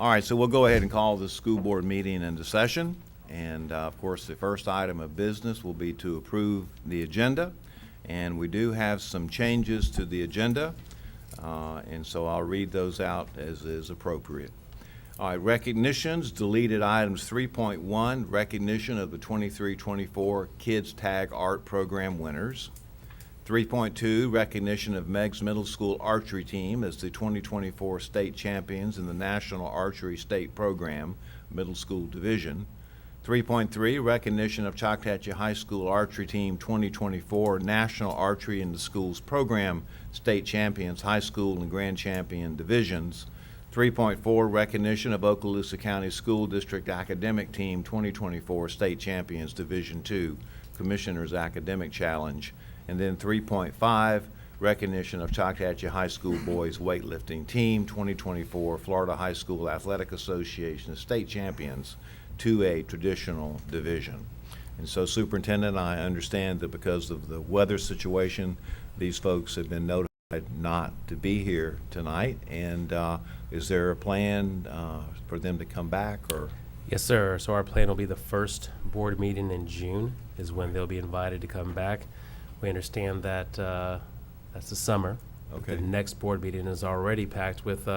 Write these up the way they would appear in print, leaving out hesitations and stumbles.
All right, so we'll go ahead and call the school board meeting into session. And of course, the first item of business will be to approve the agenda. And we do have some changes to the agenda, and so I'll read those out as is appropriate. All right, recognitions, deleted items 3.1, recognition of the 23-24 Kids Tag Art Program winners. 3.2, recognition of Meigs Middle School Archery Team as the 2024 state champions in the National Archery State Program Middle School Division. 3.3, recognition of Choctawhatchee High School Archery Team 2024 National Archery in the Schools Program State Champions High School and Grand Champion Divisions. 3.4, recognition of Okaloosa County School District Academic Team 2024 State Champions Division II Commissioner's Academic Challenge. And then 3.5, recognition of Choctawhatchee High School Boys Weightlifting Team 2024 Florida High School Athletic Association State Champions 2A Traditional Division. And so, Superintendent, I understand that because of the weather situation, these folks have been notified not to be here tonight. And is there a plan for them to come back, or? Yes, sir. So our plan will be the first board meeting in June is when they'll be invited to come back. We understand that that's the summer. Okay. The next board meeting is already packed with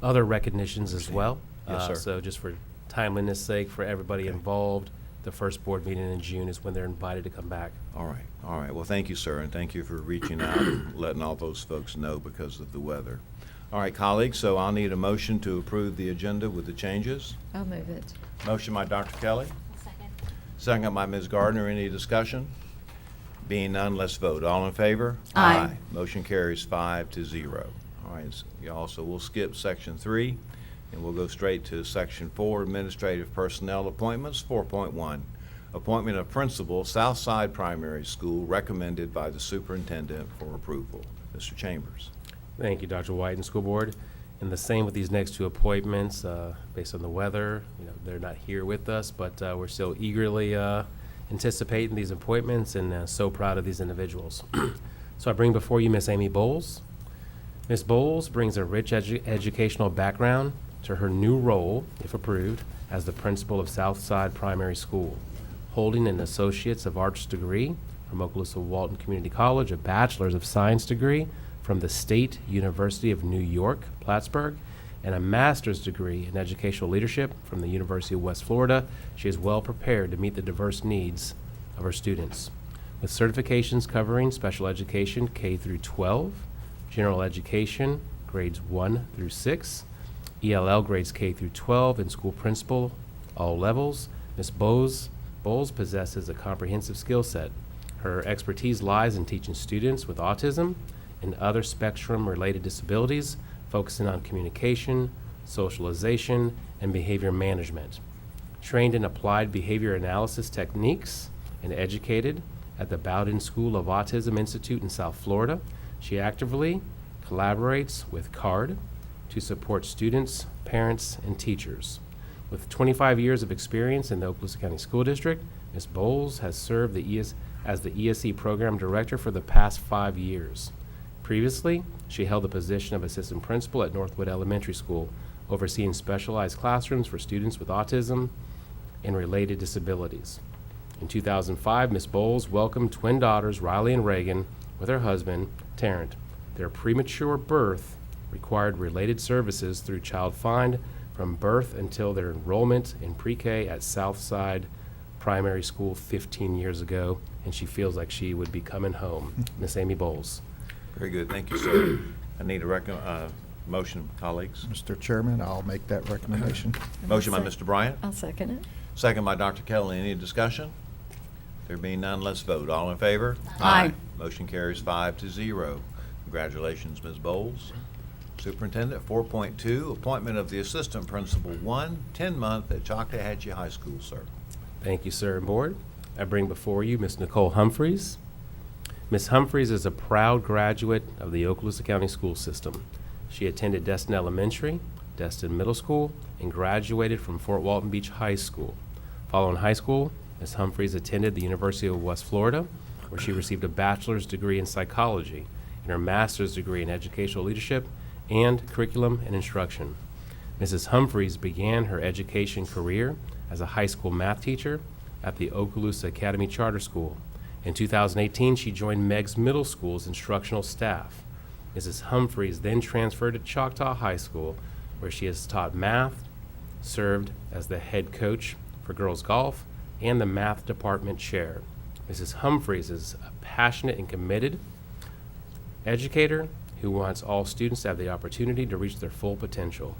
other recognitions as well. Yes, sir. So just for timeliness sake for everybody Okay. involved, the first board meeting in June is when they're invited to come back. All right, all right. Well, thank you, sir, and thank you for reaching out and letting all those folks know because of the weather. All right, colleagues, so I'll need a motion to approve the agenda with the changes. I'll move it. Motion by Dr. Kelly, Second. second by Ms. Gardner. Any discussion? Being none, let's vote. All in favor? Aye. Motion carries 5-0. All right, so y'all, so we'll skip section 3, and we'll go straight to section 4, administrative personnel appointments. 4.1, appointment of principal, Southside Primary School, recommended by the superintendent for approval. Mr. Chambers. Thank you, Dr. White and School Board. And the same with these next two appointments, based on the weather. You know, they're not here with us, but we're still eagerly anticipating these appointments and so proud of these individuals. So I bring before you Miss Amy Bowles. Ms. Bowles brings a rich educational background to her new role, if approved, as the principal of Southside Primary School, holding an Associates of Arts degree from Okaloosa Walton Community College, a Bachelor's of Science degree from the State University of New York, Plattsburgh, and a master's degree in educational leadership from the University of West Florida. She is well prepared to meet the diverse needs of her students. With certifications covering special education K through 12, general education grades 1 through 6, ELL grades K through 12, and school principal all levels, Ms. Bowles possesses a comprehensive skill set. Her expertise lies in teaching students with autism and other spectrum-related disabilities, focusing on communication, socialization, and behavior management. Trained in applied behavior analysis techniques and educated at the Bowden School of Autism Institute in South Florida, she actively collaborates with CARD to support students, parents, and teachers. With 25 years of experience in the Okaloosa County School District, Ms. Bowles has served as the ESE Program Director for the past 5 years. Previously, she held the position of Assistant Principal at Northwood Elementary School, overseeing specialized classrooms for students with autism and related disabilities. In 2005, Ms. Bowles welcomed twin daughters Riley and Reagan with her husband, Tarrant. Their premature birth required related services through Child Find from birth until their enrollment in pre-K at Southside Primary School 15 years ago, and she feels like she would be coming home. Miss Amy Bowles. Very good. Thank you, sir. I need a motion, colleagues. Mr. Chairman, I'll make that recommendation. Motion by I'll Mr. Bryant, I'll second it. second by Dr. Kelly. Any discussion? There being none, let's vote. All in favor? Aye. Motion carries 5-0. Congratulations, Ms. Bowles. Superintendent, 4.2, appointment of the Assistant Principal 1, 10-month at Choctawhatchee High School, sir. Thank you, sir and board. I bring before you Miss Nicole Humphreys. Ms. Humphreys is a proud graduate of the Okaloosa County School System. She attended Destin Elementary, Destin Middle School, and graduated from Fort Walton Beach High School. Following high school, Ms. Humphreys attended the University of West Florida, where she received a bachelor's degree in psychology and her master's degree in educational leadership and curriculum and instruction. Mrs. Humphreys began her education career as a high school math teacher at the Okaloosa Academy Charter School. In 2018, she joined Meigs Middle School's instructional staff. Mrs. Humphreys then transferred to Choctaw High School, where she has taught math, served as the head coach for girls golf, and the math department chair. Mrs. Humphreys is a passionate and committed educator who wants all students to have the opportunity to reach their full potential.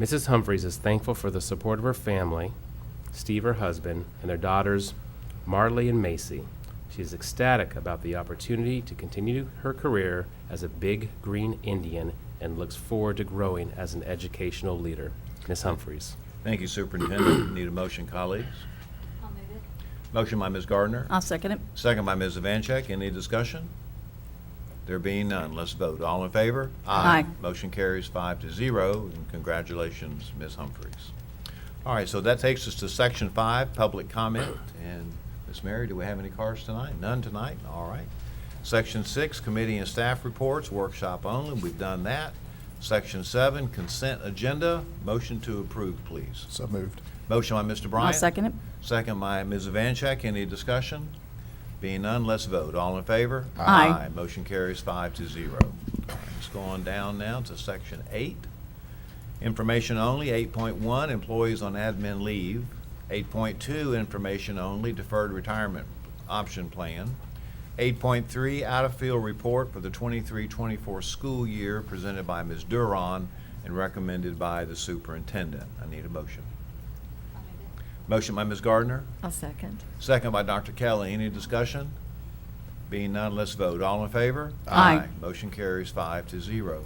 Mrs. Humphreys is thankful for the support of her family, Steve, her husband, and their daughters, Marley and Macy. She is ecstatic about the opportunity to continue her career as a Big Green Indian and looks forward to growing as an educational leader. Ms. Humphreys. Thank you, Superintendent. Need a motion, colleagues? I'll move it. Motion by Ms. Gardner. I'll second it. Second by Ms. Vancheck. Any discussion? There being none, let's vote. All in favor? Aye. Motion carries 5-0, and congratulations, Ms. Humphreys. All right, so that takes us to Section 5, public comment. And Ms. Mary, do we have any cards tonight? None tonight? All right. Section 6, committee and staff reports, workshop only. We've done that. Section 7, consent agenda. Motion to approve, please. So moved. Motion by Mr. Bryant. I'll second it. Second by Ms. Vancheck. Any discussion? Being none, let's vote. All in favor? Aye. Motion carries 5-0. All right, let's go on down now to Section 8. Information only, 8.1, employees on admin leave. 8.2, information only, deferred retirement option plan. 8.3, out-of-field report for the 23-24 school year presented by Ms. Duron and recommended by the superintendent. I need a motion. I'll move it. Motion by Ms. Gardner. I'll second. Second by Dr. Kelly. Any discussion? Being none, let's vote. All in favor? Aye. Motion carries 5-0.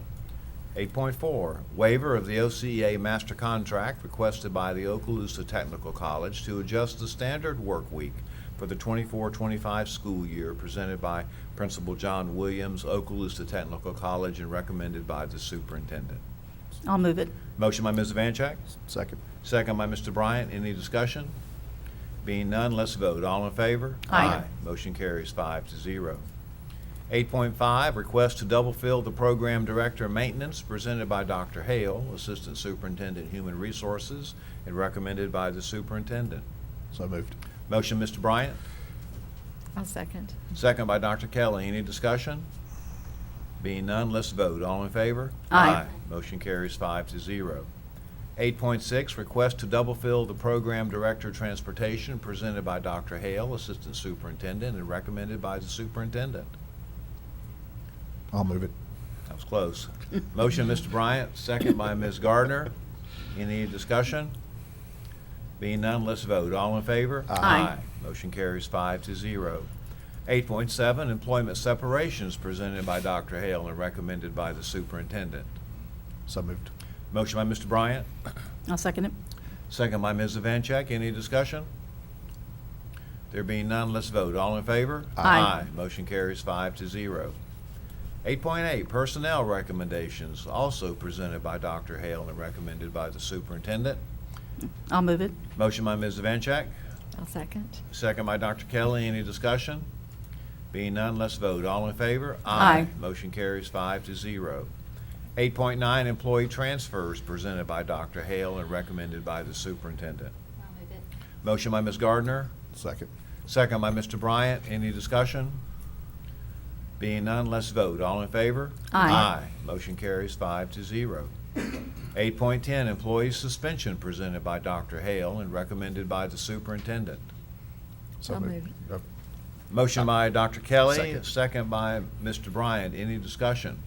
8.4, waiver of the OCEA master contract requested by the Okaloosa Technical College to adjust the standard work week for the 24-25 school year presented by Principal John Williams, Okaloosa Technical College, and recommended by the superintendent. I'll move it. Motion by Ms. Vancheck. Second. Second by Mr. Bryant. Any discussion? Being none, let's vote. All in favor? Aye. Motion carries 5-0. 8.5, request to double fill the program director of maintenance presented by Dr. Hale, Assistant Superintendent Human Resources, and recommended by the superintendent. So moved. Motion, Mr. Bryant. I'll second. Second by Dr. Kelly. Any discussion? Being none, let's vote. All in favor? Aye. Motion carries 5-0. 8.6, request to double fill the program director of transportation presented by Dr. Hale, Assistant Superintendent, and recommended by the superintendent. I'll move it. That was close. Motion, Mr. Bryant, second by Ms. Gardner. Any discussion? Being none, let's vote. All in favor? Aye. Motion carries 5-0. 8.7, employment separations presented by Dr. Hale and recommended by the superintendent. So moved. Motion by Mr. Bryant, I'll second it. second by Ms. Vancheck. Any discussion? There being none, let's vote. All in favor? Aye. Motion carries 5-0. 8.8, personnel recommendations, also presented by Dr. Hale and recommended by the superintendent. I'll move it. Motion by Ms. Vancheck, I'll second. second by Dr. Kelly. Any discussion? Being none, let's vote. All in favor? Aye. Motion carries 5-0. 8.9, employee transfers presented by Dr. Hale and recommended by the superintendent. I'll move it. Motion by Ms. Gardner, Second. second by Mr. Bryant. Any discussion? Being none, let's vote. All in favor? Aye. Motion carries 5-0. 8.10, employee suspension presented by Dr. Hale and recommended by the superintendent. So I'll moved. move Motion by Dr. Kelly, Second. second by Mr. Bryant. Any discussion?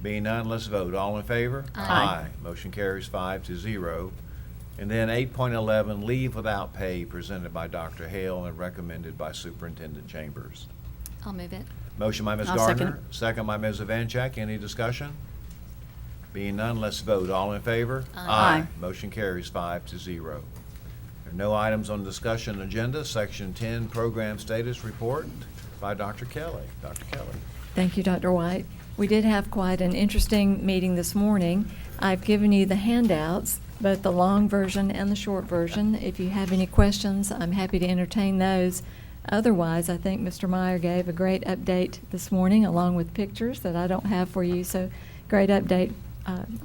Being none, let's vote. All in favor? Aye. Motion carries 5-0. And then 8.11, leave without pay presented by Dr. Hale and recommended by Superintendent Chambers. I'll move it. Motion by Ms. I'll second Gardner, second by Ms. Vancheck. Any discussion? Being none, let's vote. All in favor? Aye. Motion carries 5-0. There are no items on the discussion agenda. Section 10, program status report by Dr. Kelly. Dr. Kelly. Thank you, Dr. White. We did have quite an interesting meeting this morning. I've given you the handouts, both the long version and the short version. If you have any questions, I'm happy to entertain those. Otherwise, I think Mr. Meyer gave a great update this morning, along with pictures that I don't have for you. So, great update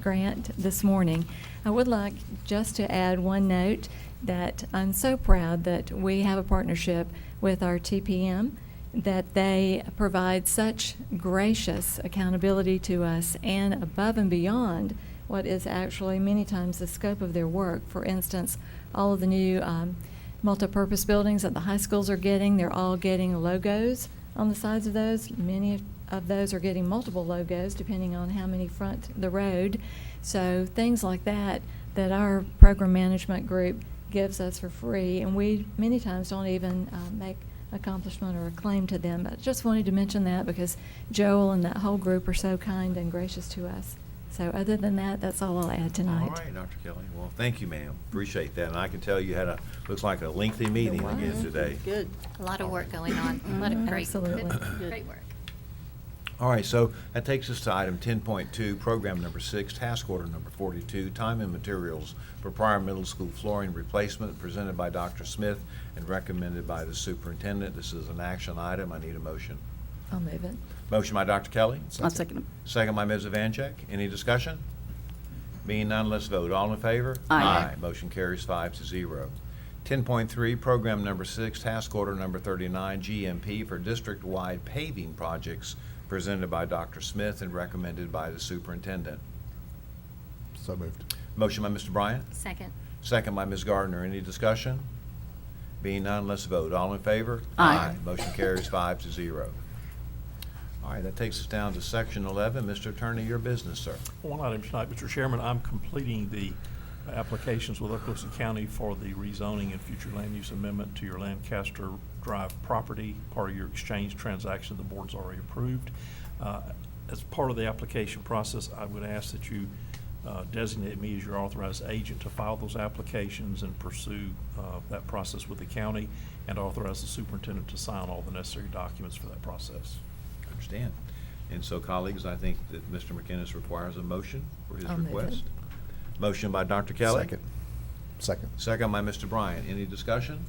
grant this morning. I would like just to add one note that I'm so proud that we have a partnership with our TPM, that they provide such gracious accountability to us and above and beyond what is actually many times the scope of their work. For instance, all of the new multipurpose buildings that the high schools are getting, they're all getting logos on the sides of those. Many of those are getting multiple logos depending on how many front the road. So things like that our program management group gives us for free, and we many times don't even make accomplishment or a claim to them. But just wanted to mention that because Joel and that whole group are so kind and gracious to us. So other than that, that's all I'll add tonight. All right, Dr. Kelly. Well, thank you, ma'am. Appreciate that. And I can tell you had looks like a lengthy meeting was. again today. Good. A lot of work going on, a lot of great, Absolutely. great work. All right, so that takes us to item 10.2, program number 6, task order number 42, time and materials for Pryor Middle School flooring replacement, presented by Dr. Smith and recommended by the superintendent. This is an action item. I need a motion. I'll move it. Motion by Dr. Kelly. I'll second it. Second by Ms. Evancheck. Any discussion? Being none, let's vote. All in favor? Aye. Motion carries 5-0. 10.3, program number 6, task order number 39, GMP for district-wide paving projects, presented by Dr. Smith and recommended by the superintendent. So moved. Motion by Mr. Bryant, Second. second by Ms. Gardner. Any discussion? Being none, let's vote. All in favor? Aye. Motion carries 5-0. All right, that takes us down to section 11. Mr. Attorney, your business, sir. One item tonight, Mr. Chairman, I'm completing the applications with Okaloosa County for the rezoning and future land use amendment to your Lancaster Drive property, part of your exchange transaction the board's already approved. As part of the application process, I would ask that you designate me as your authorized agent to file those applications and pursue that process with the county, and authorize the superintendent to sign all the necessary documents for that process. Understand. And so, colleagues, I think that Mr. McInnes requires a motion for his I'll move it. request. Motion by Dr. Kelly. Second. Second by Mr. Bryant. Any discussion?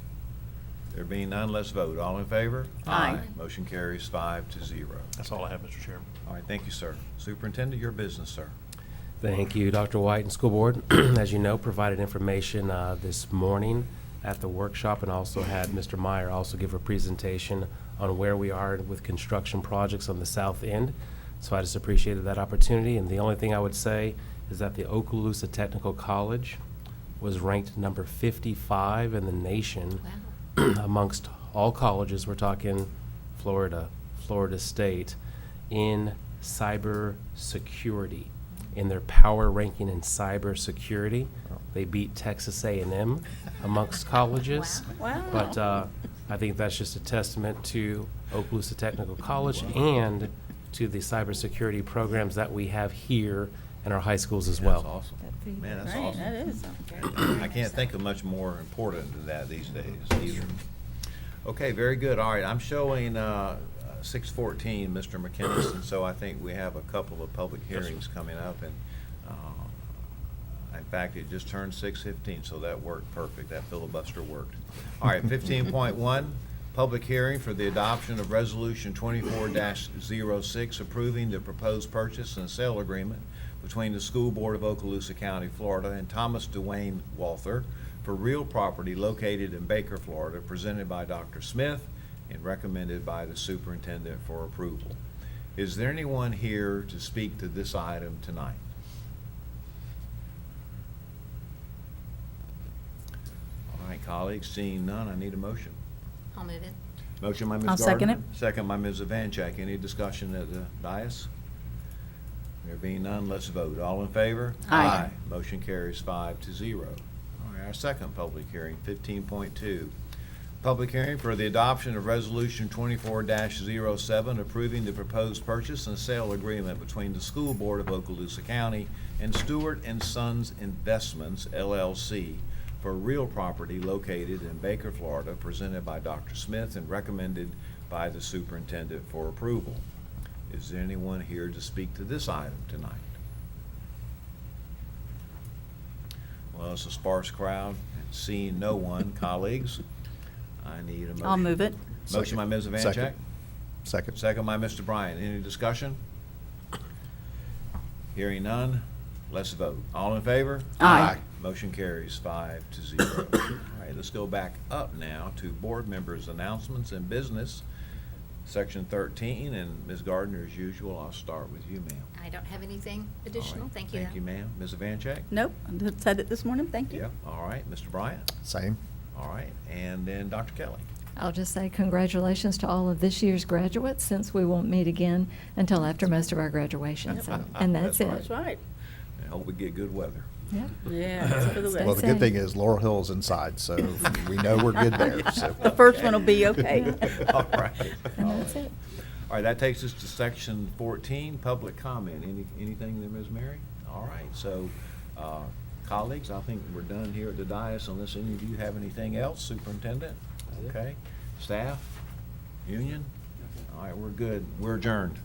There being none, let's vote. All in favor? Aye. Motion carries 5-0. That's all I have, Mr. Chairman. All right, thank you, sir. Superintendent, your business, sir. Thank you, Dr. White and School Board. As you know, provided information this morning at the workshop, and also had Mr. Meyer also give a presentation on where we are with construction projects on the south end. So I just appreciated that opportunity, and the only thing I would say is that the Okaloosa Technical College was ranked number 55 in the nation Wow. amongst all colleges. We're talking Florida State, in cyber security. In their power ranking in cyber security, they beat Texas A&M amongst colleges. Wow. But I think that's just a testament to Okaloosa Technical College and to the cybersecurity programs that we have here in our high schools as well. That's awesome. That feedback. Man, that's Right, awesome. that is something. I can't think of much more important than that these days either. Okay, very good. All right, I'm showing 6:14, Mr. McInnes, and so I think we have a couple of public hearings coming up, and in fact, it just turned 6:15, so that worked perfect. That filibuster worked. All right, 15.1, public hearing for the adoption of Resolution 24-06, approving the proposed purchase and sale agreement between the School Board of Okaloosa County, Florida, and Thomas Dwayne Walther for real property located in Baker, Florida, presented by Dr. Smith and recommended by the superintendent for approval. Is there anyone here to speak to this item tonight? All right, colleagues, seeing none, I need a motion. I'll move it. Motion by Ms. I'll second Gardner. it. Second by Ms. Evancheck. Any discussion at the dais? There being none, let's vote. All in favor? Aye. Motion carries 5-0. All right, our second public hearing, 15.2. Public hearing for the adoption of Resolution 24-07, approving the proposed purchase and sale agreement between the School Board of Okaloosa County and Stewart and Sons Investments, LLC, for real property located in Baker, Florida, presented by Dr. Smith and recommended by the superintendent for approval. Is there anyone here to speak to this item tonight? Well, it's a sparse crowd. Seeing no one, colleagues, I need a motion. I'll move it. Motion by Ms. Evancheck. Second. Second. Second by Mr. Bryan. Any discussion? Hearing none, Let's vote. All in favor? Aye. Motion carries 5-0. All right, let's go back up now to board members' announcements and business, section 13. And Ms. Gardner, as usual, I'll start with you, ma'am. I don't have anything All additional. right. Thank you. Thank you, ma'am. Ms. Vancheck? Nope, I just said it this morning, thank you. Yep, all right. Mr. Bryant? Same. All right, and then Dr. Kelly? I'll just say congratulations to all of this year's graduates, since we won't meet again until after most of our graduation. So, and that's That's it. That's right. I hope we get good weather. Yep. Yeah, that's for the Stay way. Well, the good safe. thing is Laurel Hill's inside, so we know we're good there, so. The first one will be okay. All right. And all that's right. it. All right, that takes us to section 14, public comment. Anything there, Ms. Mary? All right, so, colleagues, I think we're done here at the dais unless any of you have anything else. Superintendent? Okay. Staff? Union? All right, we're good. We're adjourned.